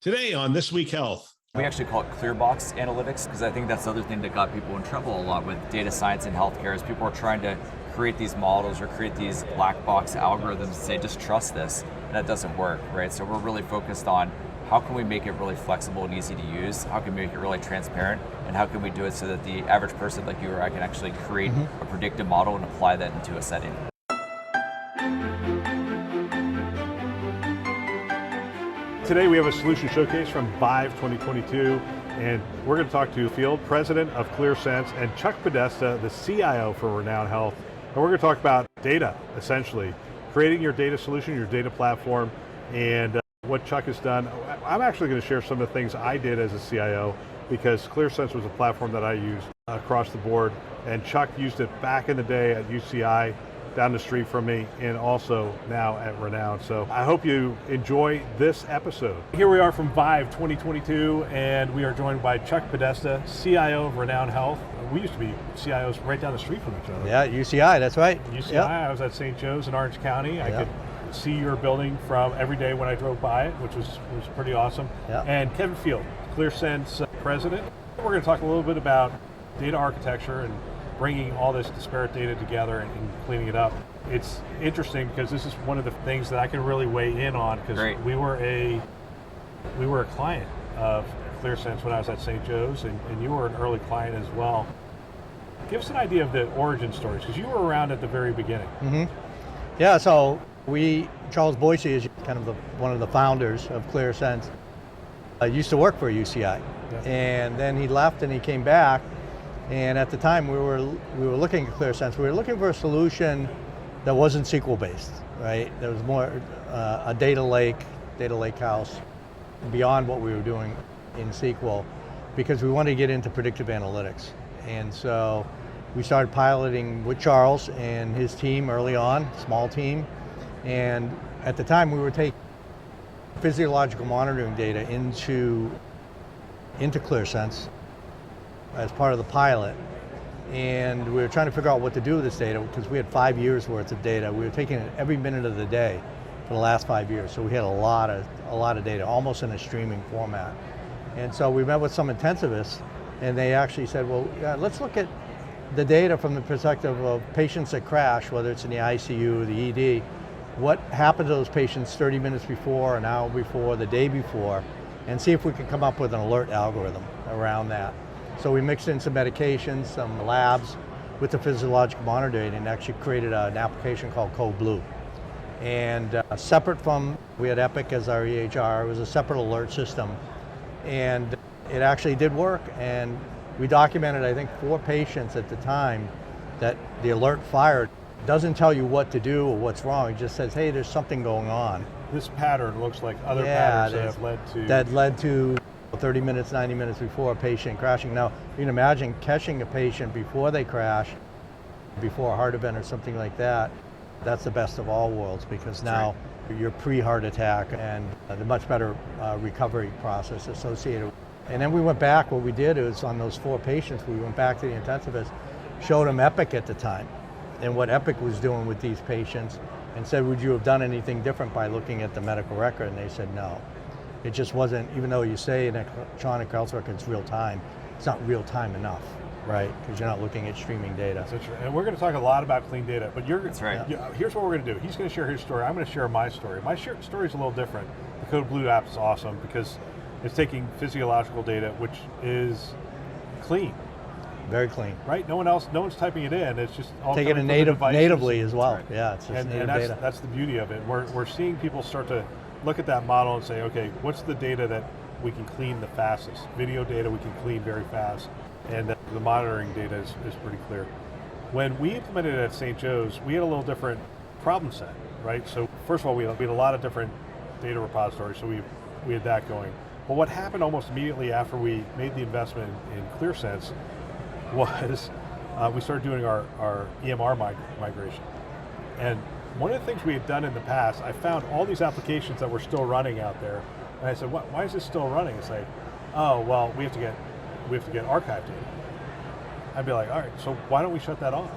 Today on This Week Health. We actually call it clearbox analytics because I think that's the other thing that got people in trouble a lot with data science in healthcare is people are trying to create these models or create these black box algorithms and say, just trust this, and that doesn't work, right? So we're really focused on how can we make it really flexible and easy to use, how can we make it really transparent, and how can we do it so that the average person like you or I can actually create a predictive model and apply that into a setting. Today we have a solution showcase from Vive 2022, and we're going to talk to Field President of Clearsense and Chuck Podesta, the CIO for Renown Health. And we're going to talk about data, essentially, creating your data solution, your data platform, and what Chuck has done. I'm actually going to share some of the things I did as a CIO because Clearsense was a platform that I used across the board, and Chuck used it back in the day at UCI, down the street from me, and also now at Renown. So I hope you enjoy this episode. Here we are from Vive 2022, and we are joined by Chuck Podesta, CIO of Renown Health. We used to be CIOs right down the street from each other. Yeah, UCI, that's right. UCI, Yep. I was at St. Joe's in Orange County. I could see your building from every day when I drove by it, which was pretty awesome. Yep. And Kevin Field, Clearsense President. We're going to talk a little bit about data architecture and bringing all this disparate data together and cleaning it up. It's interesting because this is one of the things that I can really weigh in on because we were a client of Clearsense when I was at St. Joe's, and you were an early client as well. Give us an idea of the origin stories because you were around at the very beginning. Yeah, so Charles Boise is kind of one of the founders of Clearsense. Used to work for UCI, and then he left and he came back. And at the time we were looking at Clearsense. We were looking for a solution that wasn't SQL based, right? There was more a data lake house beyond what we were doing in SQL because we wanted to get into predictive analytics. And so we started piloting with Charles and his team early on, small team. And at the time we were taking physiological monitoring data into Clearsense as part of the pilot, and we were trying to figure out what to do with this data because we had 5 years worth of data. We were taking it every minute of the day for the last 5 years, so we had a lot of data, almost in a streaming format. And so we met with some intensivists, and they actually said, well, let's look at the data from the perspective of patients that crash, whether it's in the ICU or the ED. What happened to those patients 30 minutes before, an hour before, the day before, and see if we can come up with an alert algorithm around that. So we mixed in some medications, some labs with the physiological monitoring, and actually created an application called Code Blue. And separate from, we had Epic as our EHR, it was a separate alert system. And it actually did work, and we documented, I think, 4 patients at the time that the alert fired. It doesn't tell you what to do or what's wrong, it just says, hey, there's something going on. This pattern looks like other patterns that led to 30 minutes, 90 minutes before a patient crashing. Now, you can imagine catching a patient before they crash, before a heart event or something like that. That's the best of all worlds because now you're pre-heart attack and the much better recovery process associated. And then we went back, what we did is on those 4 patients, we went back to the intensivist, showed them Epic at the time and what Epic was doing with these patients and said, would you have done anything different by looking at the medical record? And they said no. It just wasn't, even though you say an electronic health record is real time, it's not real time enough, right? Because you're not looking at streaming data. That's right. And we're going to talk a lot about clean data, but That's right. Here's what we're going to do. He's going to share his story. I'm going to share my story. My story is a little different. The Code Blue app is awesome because it's taking physiological data, which is clean. Very clean. Right? No one's typing it in. It's just all taking it natively as well. Right. Yeah, it's just native data. That's the beauty of it. We're seeing people start to look at that model and say, okay, what's the data that we can clean the fastest? Video data we can clean very fast, and the monitoring data is pretty clear. When we implemented it at St. Joe's, we had a little different problem set, right? So first of all, we had a lot of different data repositories, so we had that going. But what happened almost immediately after we made the investment in Clearsense was we started doing our EMR migration. And one of the things we had done in the past, I found all these applications that were still running out there, and I said, why is this still running? It's like, oh, well, we have to get archive data. I'd be like, all right, so why don't we shut that off?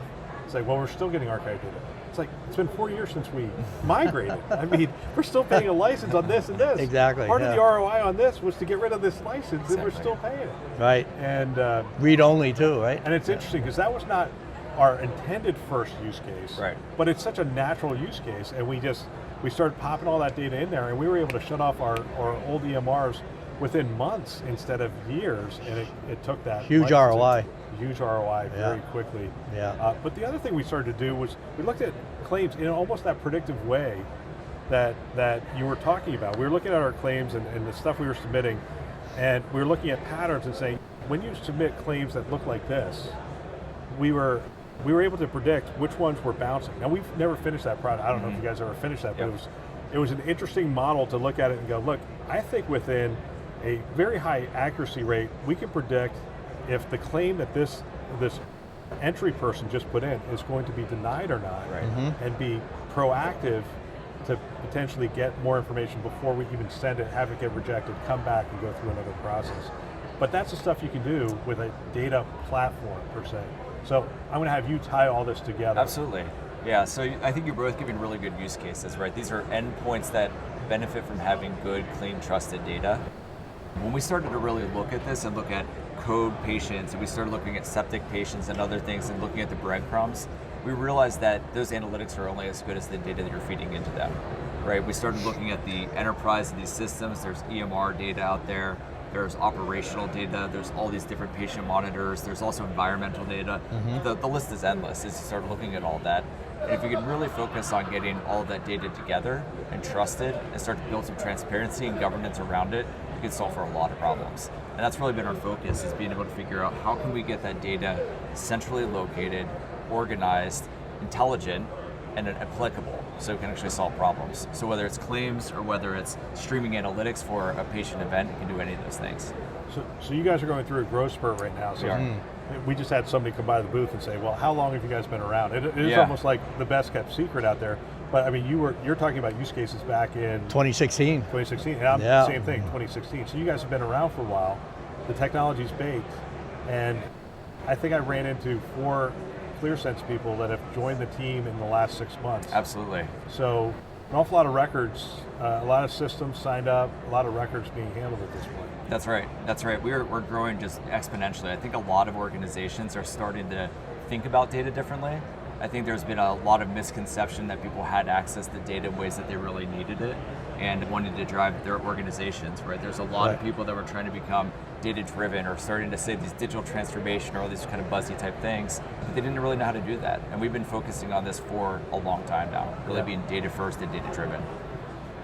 It's like, well, we're still getting archive data. It's like, it's been 4 years since we migrated. I mean, we're still paying a license on this and this. Exactly. Part of the ROI on this was to get rid of this license, and we're still paying it. Right. And read only too, right? And it's interesting because that was not our intended first use case. Right. But it's such a natural use case, and we started popping all that data in there, and we were able to shut off our old EMRs within months instead of years, and it took that huge ROI. Huge ROI very quickly. Yeah. But the other thing we started to do was we looked at claims in almost that predictive way that you were talking about. We were looking at our claims and the stuff we were submitting, and we were looking at patterns and saying, when you submit claims that look like this, we were able to predict which ones were bouncing. Now, we've never finished that product. I don't know if you guys ever finished that, but it was an interesting model to look at it and go, look, I think within a very high accuracy rate, we can predict if the claim that this entry person just put in is going to be denied or not, and be proactive to potentially get more information before we even send it, have it get rejected, come back and go through another process. But that's the stuff you can do with a data platform per se. So I'm going to have you tie all this together. Absolutely. Yeah, so I think you're both giving really good use cases, right? These are endpoints that benefit from having good, clean, trusted data. When we started to really look at this and look at code patients, and we started looking at septic patients and other things and looking at the breadcrumbs, we realized that those analytics are only as good as the data that you're feeding into them, right? We started looking at the enterprise of these systems. There's EMR data out there. There's operational data, there's all these different patient monitors, there's also environmental data. The list is endless as you start looking at all that. And if you can really focus on getting all of that data together and trusted and start to build some transparency and governance around it, you can solve for a lot of problems. And that's really been our focus, is being able to figure out how can we get that data centrally located, organized, intelligent, and applicable, so it can actually solve problems. So whether it's claims or whether it's streaming analytics for a patient event, it can do any of those things. So you guys are going through a growth spurt right now. So we just had somebody come by the booth and say, well, how long have you guys been around? It is almost like the best kept secret out there. But I mean, you're talking about use cases back in 2016. 2016, and I'm same thing, 2016. So you guys have been around for a while. The technology's baked, and I think I ran into 4 Clearsense people that have joined the team in the last 6 months. Absolutely. So an awful lot of records, a lot of systems signed up, a lot of records being handled at this point. That's right. That's right. We're growing just exponentially. I think a lot of organizations are starting to think about data differently. I think there's been a lot of misconception that people had access to data in ways that they really needed it and wanted to drive their organizations, right? There's a lot of people that were trying to become data-driven or starting to say these digital transformation or all these kind of buzzy type things, but they didn't really know how to do that. And we've been focusing on this for a long time now, really being data-first and data-driven.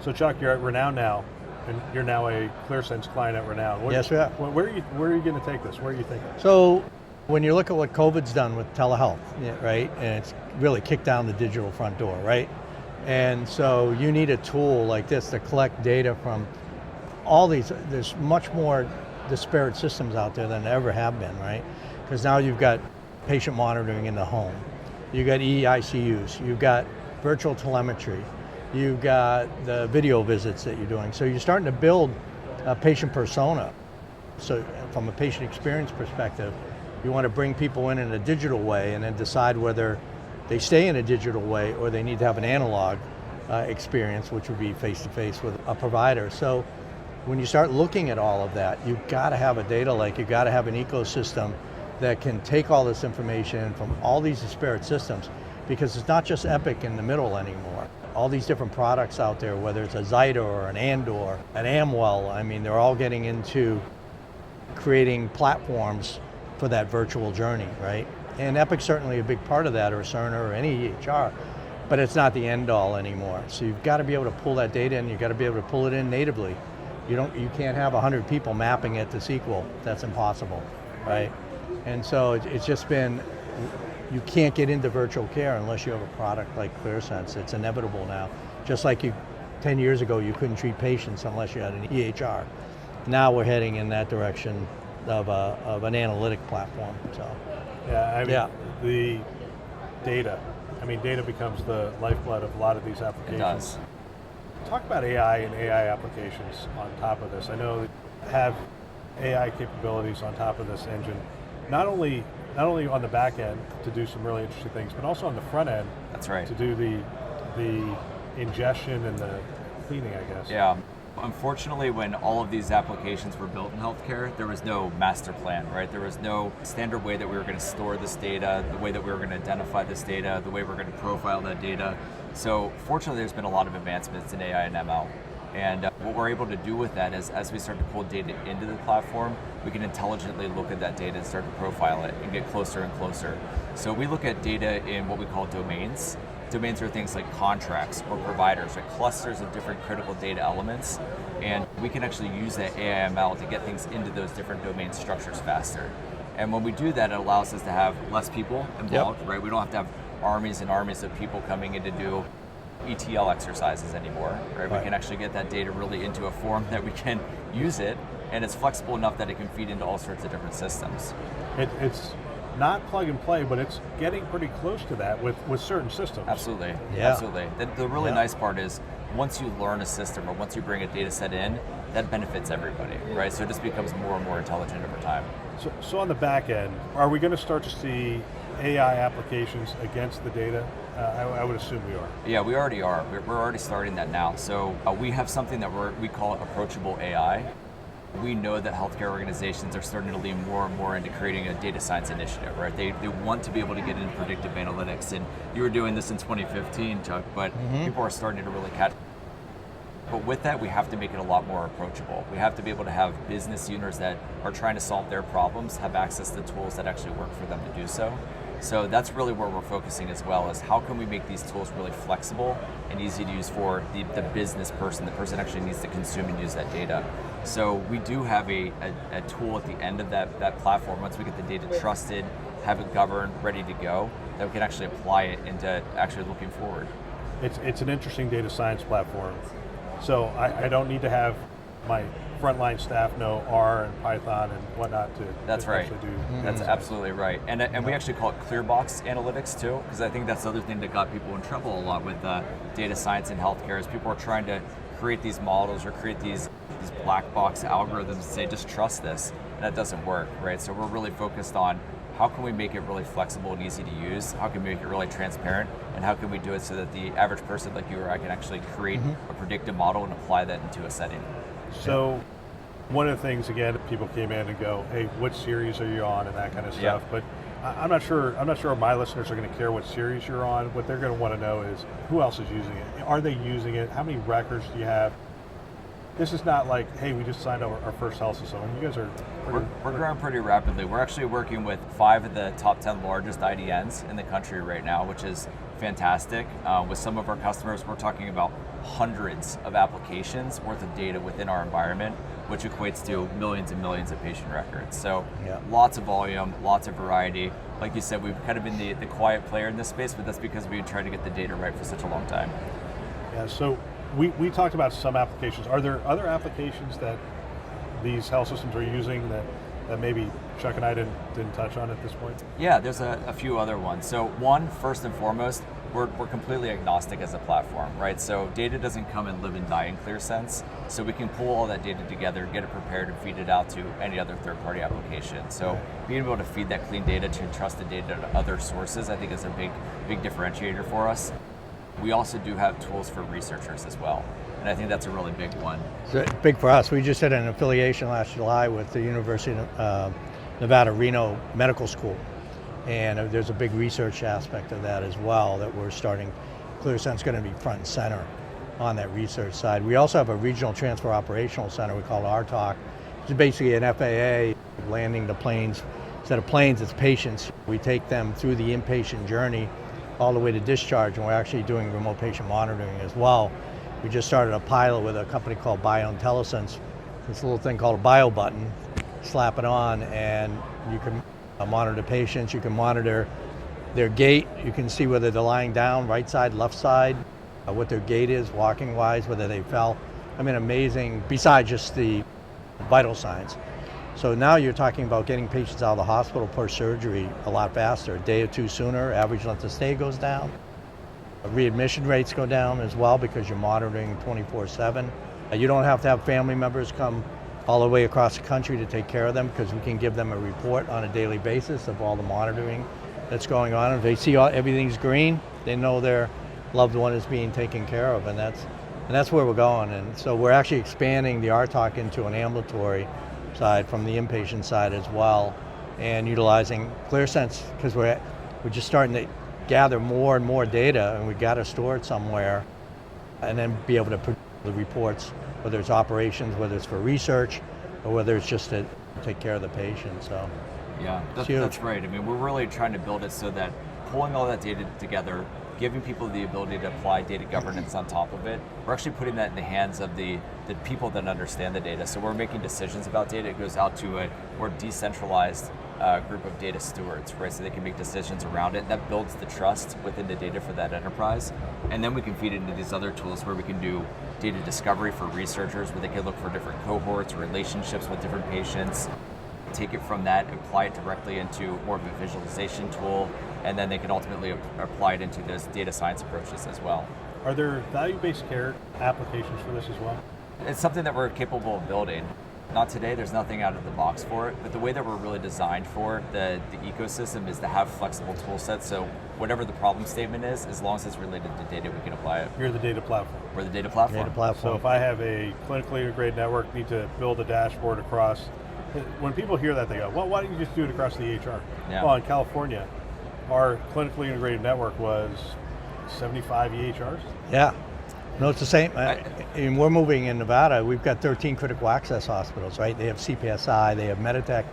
So Chuck, you're at Renown now, and you're now a Clearsense client at Renown. Yes, we are. Where are you going to take this? Where are you thinking? So when you look at what COVID's done with telehealth, right, and it's really kicked down the digital front door, right? And so you need a tool like this to collect data from all these. There's much more disparate systems out there than there ever have been, right? Because now you've got patient monitoring in the home, you've got EICUs, you've got virtual telemetry, you've got the video visits that you're doing. So you're starting to build a patient persona. So from a patient experience perspective, you want to bring people in a digital way and then decide whether they stay in a digital way or they need to have an analog experience, which would be face-to-face with a provider. So when you start looking at all of that, you've got to have a data lake, you've got to have an ecosystem that can take all this information from all these disparate systems, because it's not just Epic in the middle anymore. All these different products out there, whether it's a Zyta or an Andor, an Amwell, I mean, they're all getting into creating platforms for that virtual journey, right? And Epic's certainly a big part of that, or Cerner, or any EHR, but it's not the end all anymore. So you've got to be able to pull that data in, you've got to be able to pull it in natively. You can't have 100 people mapping it to SQL. That's impossible, right? And so it's just been, you can't get into virtual care unless you have a product like Clearsense. It's inevitable now. Just like 10 years ago, you couldn't treat patients unless you had an EHR. Now we're heading in that direction of an analytic platform. So, the data. I mean, data becomes the lifeblood of a lot of these applications. It does. Talk about AI and AI applications on top of this. I know that you have AI capabilities on top of this engine, not only on the back end to do some really interesting things, but also on the front end That's right. to do the ingestion and the cleaning, I guess. Yeah. Unfortunately, when all of these applications were built in healthcare, there was no master plan, right? There was no standard way that we were going to store this data, the way that we were going to identify this data, the way we're going to profile that data. So fortunately, there's been a lot of advancements in AI and ML. And what we're able to do with that is, as we start to pull data into the platform, we can intelligently look at that data and start to profile it and get closer and closer. So we look at data in what we call domains. Domains are things like contracts or providers, or clusters of different critical data elements. And we can actually use that AI/ML to get things into those different domain structures faster. And when we do that, it allows us to have less people involved, right? We don't have to have armies and armies of people coming in to do ETL exercises anymore, right? We can actually get that data really into a form that we can use it, and it's flexible enough that it can feed into all sorts of different systems. It's not plug and play, but it's getting pretty close to that with certain systems. Absolutely, Yeah. absolutely. The really nice part is, once you learn a system or once you bring a data set in, that benefits everybody, right? So it just becomes more and more intelligent over time. So on the back end, are we going to start to see AI applications against the data? I would assume we are. Yeah, we already are. We're already starting that now. So we have something that we call approachable AI. We know that healthcare organizations are starting to lean more and more into creating a data science initiative, right? They want to be able to get into predictive analytics, and you were doing this in 2015, Chuck, but people are starting to really catch. But with that, we have to make it a lot more approachable. We have to be able to have business owners that are trying to solve their problems have access to tools that actually work for them to do so. So that's really where we're focusing as well, is how can we make these tools really flexible and easy to use for the business person, the person actually needs to consume and use that data. So we do have a tool at the end of that platform, once we get the data trusted, have it governed, ready to go, that we can actually apply it into actually looking forward. It's an interesting data science platform. So I don't need to have my frontline staff know R and Python and whatnot to That's right. actually do. That's absolutely right. And we actually call it ClearBox analytics too, because I think that's the other thing that got people in trouble a lot with data science in healthcare, is people are trying to create these models or create these black box algorithms and say, just trust this, and that doesn't work, right? So we're really focused on how can we make it really flexible and easy to use, how can we make it really transparent, and how can we do it so that the average person like you or I can actually create a predictive model and apply that into a setting. So one of the things, again, people came in and go, hey, what series are you on, and that kind of stuff. But I'm not sure my listeners are going to care what series you're on. What they're going to want to know is, who else is using it? Are they using it? How many records do you have? This is not like, hey, we just signed our first health system. You guys are we're growing pretty rapidly. We're actually working with 5 of the top 10 largest IDNs in the country right now, which is fantastic. With some of our customers, we're talking about hundreds of applications worth of data within our environment, which equates to millions and millions of patient records. So lots of volume, lots of variety. Like you said, we've kind of been the quiet player in this space, but that's because we've tried to get the data right for such a long time. Yeah, so we talked about some applications. Are there other applications that these health systems are using that maybe Chuck and I didn't touch on at this point? Yeah, there's a few other ones. So one, first and foremost, we're completely agnostic as a platform, right? So data doesn't come and live and die in Clearsense. So we can pull all that data together, get it prepared, and feed it out to any other third-party application. So being able to feed that clean data to trusted data to other sources, I think is a big differentiator for us. We also do have tools for researchers as well, and I think that's a really big one. So big for us. We just had an affiliation last July with the University of Nevada, Reno Medical School, and there's a big research aspect of that as well that we're starting. Clearsense is going to be front and center on that research side. We also have a regional transfer operational center we call RTOC, which is basically an FAA landing the planes. Instead of planes, it's patients. We take them through the inpatient journey all the way to discharge, and we're actually doing remote patient monitoring as well. We just started a pilot with a company called BioIntelliSense. This little thing called a bio button, slap it on, and you can monitor patients, you can monitor their gait, you can see whether they're lying down, right side, left side, what their gait is, walking wise, whether they fell. I mean, amazing, besides just the vital signs. So now you're talking about getting patients out of the hospital per surgery a lot faster, a day or two sooner, average length of stay goes down. Readmission rates go down as well because you're monitoring 24/7. You don't have to have family members come all the way across the country to take care of them, because we can give them a report on a daily basis of all the monitoring that's going on. If they see everything's green, they know their loved one is being taken care of, and that's where we're going. And so we're actually expanding the RTOC into an ambulatory side from the inpatient side as well, and utilizing Clearsense, because we're just starting to gather more and more data, and we've got to store it somewhere, and then be able to produce the reports, whether it's operations, whether it's for research, or whether it's just to take care of the patient. So yeah, that's right. I mean, we're really trying to build it so that pulling all that data together, giving people the ability to apply data governance on top of it, we're actually putting that in the hands of the people that understand the data. So we're making decisions about data. It goes out to a more decentralized group of data stewards, right? So they can make decisions around it. That builds the trust within the data for that enterprise. And then we can feed it into these other tools where we can do data discovery for researchers, where they can look for different cohorts, relationships with different patients, take it from that, apply it directly into more of a visualization tool, and then they can ultimately apply it into those data science approaches as well. Are there value-based care applications for this as well? It's something that we're capable of building. Not today, there's nothing out of the box for it, but the way that we're really designed for the ecosystem is to have flexible tool sets, so whatever the problem statement is, as long as it's related to data, we can apply it. You're the data platform. We're the data platform. So if I have a clinically integrated network, need to build a dashboard across, when people hear that, they go, well, why don't you just do it across the EHR? Yeah. Well, in California, our clinically integrated network was 75 EHRs. Yeah. No, it's the same. And we're moving in Nevada. We've got 13 critical access hospitals, right? They have CPSI, they have Meditech.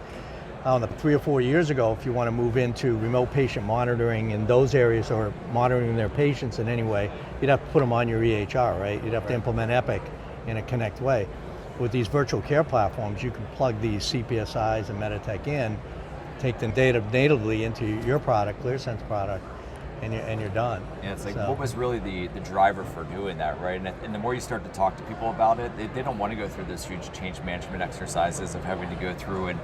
3 or 4 years ago, if you want to move into remote patient monitoring in those areas or monitoring their patients in any way, you'd have to put them on your EHR, right? You'd have to implement Epic in a Connect way. With these virtual care platforms, you can plug these CPSIs and Meditech in, take the data natively into your product, Clearsense product, and you're done. Yeah, it's like, what was really the driver for doing that, right? And the more you start to talk to people about it, they don't want to go through those huge change management exercises of having to go through and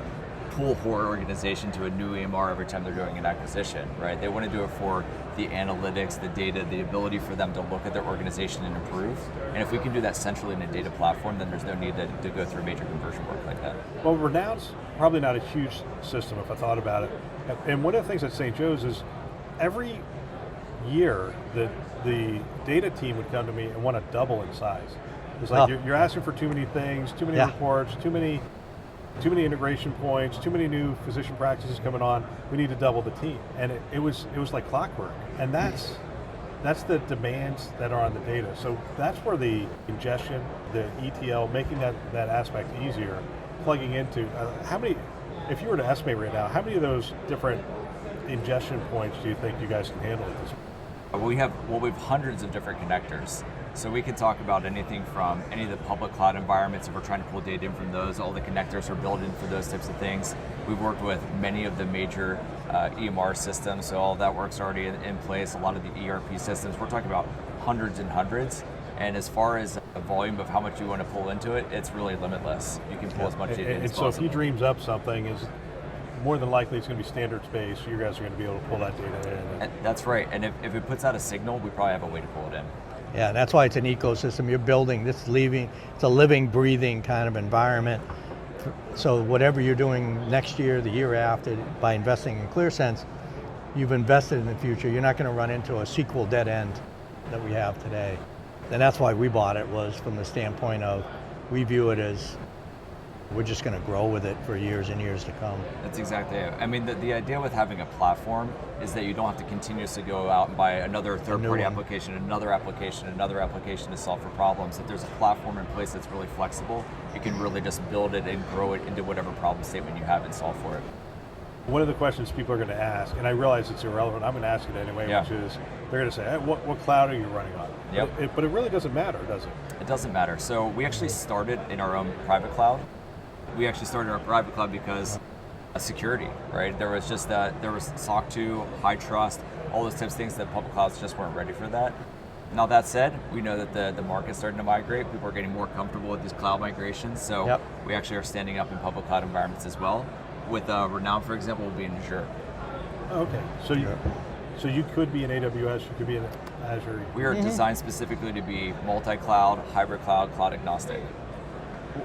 pull a whole organization to a new EMR every time they're doing an acquisition, right? They want to do it for the analytics, the data, the ability for them to look at their organization and improve. And if we can do that centrally in a data platform, then there's no need to go through major conversion work like that. Well, Renown's probably not a huge system if I thought about it. And one of the things at St. Joe's is every year the data team would come to me and want to double in size. It's like you're asking for too many things, too many reports, too many integration points, too many new physician practices coming on. We need to double the team, and it was like clockwork. And that's the demands that are on the data. So that's where the ingestion, the ETL, making that aspect easier, plugging into how many. If you were to estimate right now, how many of those different ingestion points do you think you guys can handle at this point? We have hundreds of different connectors. So we can talk about anything from any of the public cloud environments, if we're trying to pull data in from those, all the connectors are built in for those types of things. We've worked with many of the major EMR systems, so all of that work's already in place, a lot of the ERP systems. We're talking about hundreds and hundreds. And as far as the volume of how much you want to pull into it, it's really limitless. You can pull as much data in as possible. And so if he dreams up something, is more than likely it's going to be standards-based, so you guys are going to be able to pull that data in. And that's right, and if it puts out a signal, we probably have a way to pull it in. Yeah, that's why it's an ecosystem. You're building this it's a living, breathing kind of environment. So whatever you're doing next year, the year after, by investing in Clearsense, you've invested in the future. You're not going to run into a SQL dead end that we have today. And that's why we bought it, was from the standpoint of, we view it as, we're just going to grow with it for years and years to come. That's exactly it. I mean, the idea with having a platform is that you don't have to continuously go out and buy another third-party application, another application to solve for problems. If there's a platform in place that's really flexible, you can really just build it and grow it into whatever problem statement you have and solve for it. One of the questions people are going to ask, and I realize it's irrelevant, I'm going to ask it anyway, which is, they're going to say, hey, what cloud are you running on? Yep. But it really doesn't matter, does it? It doesn't matter. So we actually started in our own private cloud. We actually started our private cloud because of security, right? There was SOC 2, high trust, all those types of things that public clouds just weren't ready for that. Now that said, we know that the market's starting to migrate. People are getting more comfortable with these cloud migrations. So we actually are standing up in public cloud environments as well. With Renown, for example, we'll be in Azure. Okay, so you could be in AWS, you could be in Azure. We are designed specifically to be multi-cloud, hybrid cloud, cloud agnostic.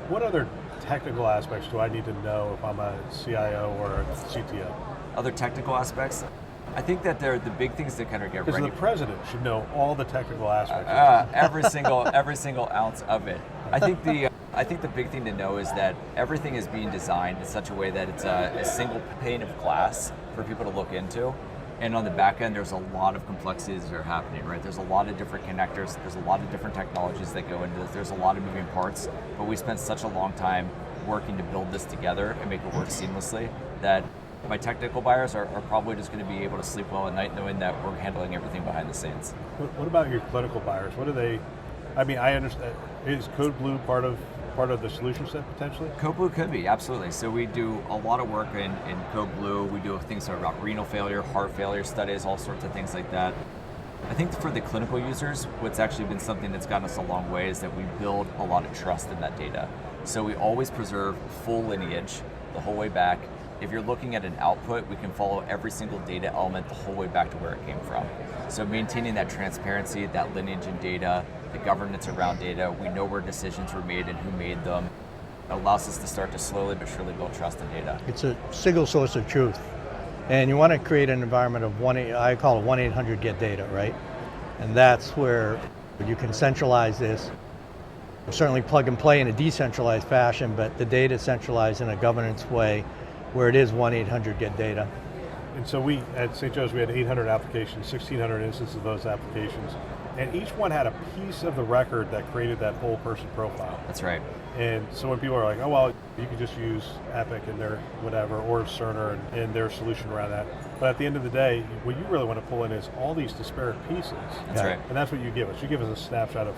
What other technical aspects do I need to know if I'm a CIO or a CTO? Other technical aspects, I think that the big things to kind of get Because ready. the president should know all the technical aspects of this. Every single ounce of it. I think the big thing to know is that everything is being designed in such a way that it's a single pane of glass for people to look into. And on the back end, there's a lot of complexities that are happening, right? There's a lot of different connectors. There's a lot of different technologies that go into this. There's a lot of moving parts, but we spent such a long time working to build this together and make it work seamlessly that my technical buyers are probably just going to be able to sleep well at night knowing that we're handling everything behind the scenes. What about your clinical buyers? What do they, I mean, I understand, is Code Blue part of the solution set potentially? Code Blue could be, absolutely. So we do a lot of work in Code Blue. We do things about renal failure, heart failure studies, all sorts of things like that. I think for the clinical users, what's actually been something that's gotten us a long way is that we build a lot of trust in that data. So we always preserve full lineage the whole way back. If you're looking at an output, we can follow every single data element the whole way back to where it came from. So maintaining that transparency, that lineage in data, the governance around data, we know where decisions were made and who made them. It allows us to start to slowly but surely build trust in data. It's a single source of truth. And you want to create an environment of I call it 1-800-GET-DATA, right? And that's where you can centralize this. Certainly plug and play in a decentralized fashion, but the data is centralized in a governance way where it is 1-800-GET-DATA. And so we, at St. Joe's, we had 800 applications, 1,600 instances of those applications, and each one had a piece of the record that created that whole person profile. That's right. And so when people are like, oh, well, you could just use Epic and their whatever, or Cerner and their solution around that. But at the end of the day, what you really want to pull in is all these disparate pieces. That's right. And that's what you give us. You give us a snapshot of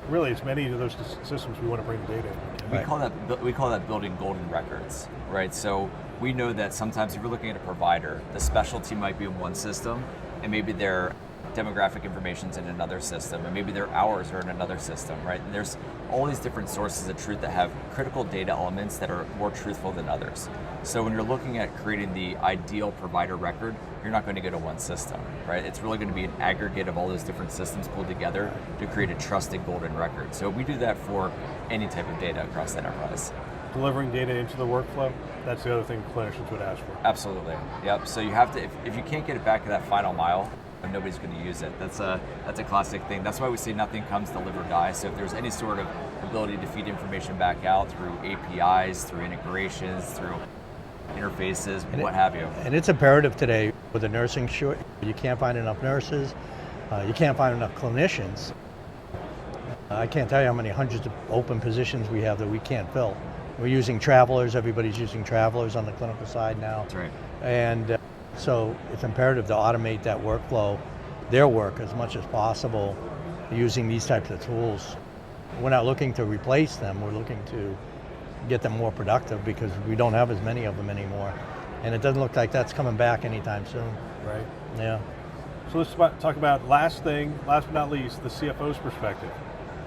really as many of those systems we want to bring the data in. We call that building golden records, right? So we know that sometimes if you're looking at a provider, the specialty might be in one system, and maybe their demographic information's in another system, and maybe their hours are in another system, right? And there's all these different sources of truth that have critical data elements that are more truthful than others. So when you're looking at creating the ideal provider record, you're not going to go to one system, right? It's really going to be an aggregate of all those different systems pulled together to create a trusted golden record. So we do that for any type of data across the enterprise. Delivering data into the workflow, that's the other thing clinicians would ask for. Absolutely, yep. So you have to, if you can't get it back to that final mile, nobody's going to use it. That's a classic thing. That's why we say nothing comes, deliver, die. So if there's any sort of ability to feed information back out through APIs, through integrations, through interfaces, what have you. And it's imperative today with the nursing short. You can't find enough nurses. You can't find enough clinicians. I can't tell you how many hundreds of open positions we have that we can't fill. We're using travelers. Everybody's using travelers on the clinical side now. That's right. And so it's imperative to automate that workflow, their work as much as possible using these types of tools. We're not looking to replace them. We're looking to get them more productive because we don't have as many of them anymore. And it doesn't look like that's coming back anytime soon. Right. Yeah. So let's talk about last but not least, the CFO's perspective,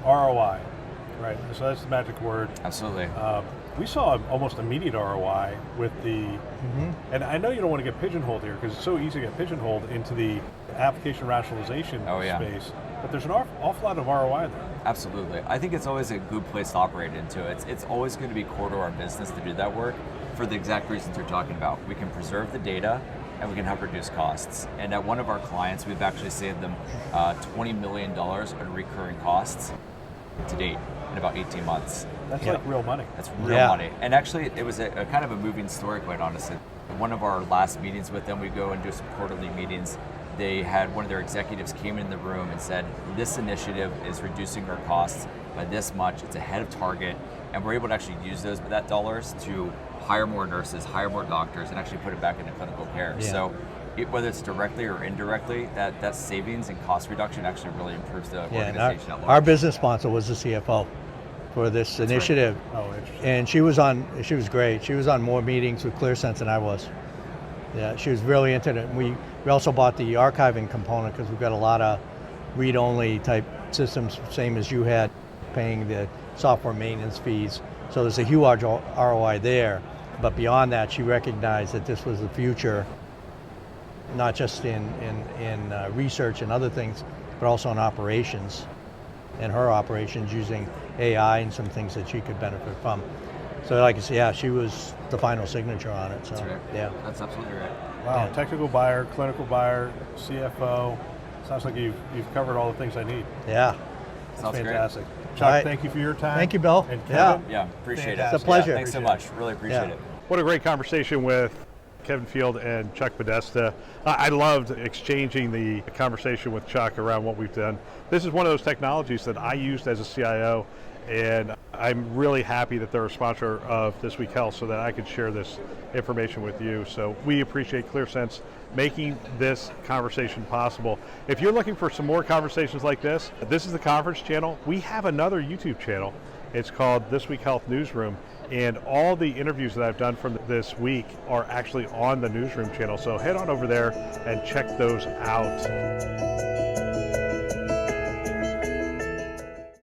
ROI, right? So that's the magic word. Absolutely. We saw almost immediate ROI with the, and I know you don't want to get pigeonholed here because it's so easy to get pigeonholed into the application rationalization space, but there's an awful lot of ROI there. Absolutely. I think it's always a good place to operate into. It's always going to be core to our business to do that work for the exact reasons you're talking about. We can preserve the data and we can help reduce costs. And at one of our clients, we've actually saved them $20 million in recurring costs to date in about 18 months. That's like real money. That's real money. And actually, it was a kind of a moving story, quite honestly. One of our last meetings with them, we go and do some quarterly meetings. They had one of their executives came in the room and said, this initiative is reducing our costs by this much. It's ahead of target. And we're able to actually use that dollars to hire more nurses, hire more doctors, and actually put it back into clinical care. Yeah. So whether it's directly or indirectly, that savings and cost reduction actually really improves the organization at large. Our business sponsor was the CFO for this initiative. Right. Oh, interesting. And she was great. She was on more meetings with Clearsense than I was. Yeah, she was really into it. We also bought the archiving component because we've got a lot of read-only type systems, same as you had, paying the software maintenance fees. So there's a huge ROI there. But beyond that, she recognized that this was the future, not just in research and other things, but also in operations, and her operations using AI and some things that she could benefit from. So like I said, yeah, she was the final signature on it. So That's right. yeah. That's absolutely right. Wow, Yeah. technical buyer, clinical buyer, CFO. Sounds like you've covered all the things I need. Yeah. That's Sounds great. fantastic. Chuck, All right. thank you for your time. Thank you, Bill. And Yeah. Kevin, Yeah, appreciate it. It's a pleasure. Yeah, thanks so much. Really appreciate Yeah. it. What a great conversation with Kevin Field and Chuck Podesta. I loved exchanging the conversation with Chuck around what we've done. This is one of those technologies that I used as a CIO, and I'm really happy that they're a sponsor of This Week Health so that I could share this information with you. So we appreciate Clearsense making this conversation possible. If you're looking for some more conversations like this is the conference channel. We have another YouTube channel. It's called This Week Health Newsroom, and all the interviews that I've done from this week are actually on the Newsroom channel. So head on over there and check those out.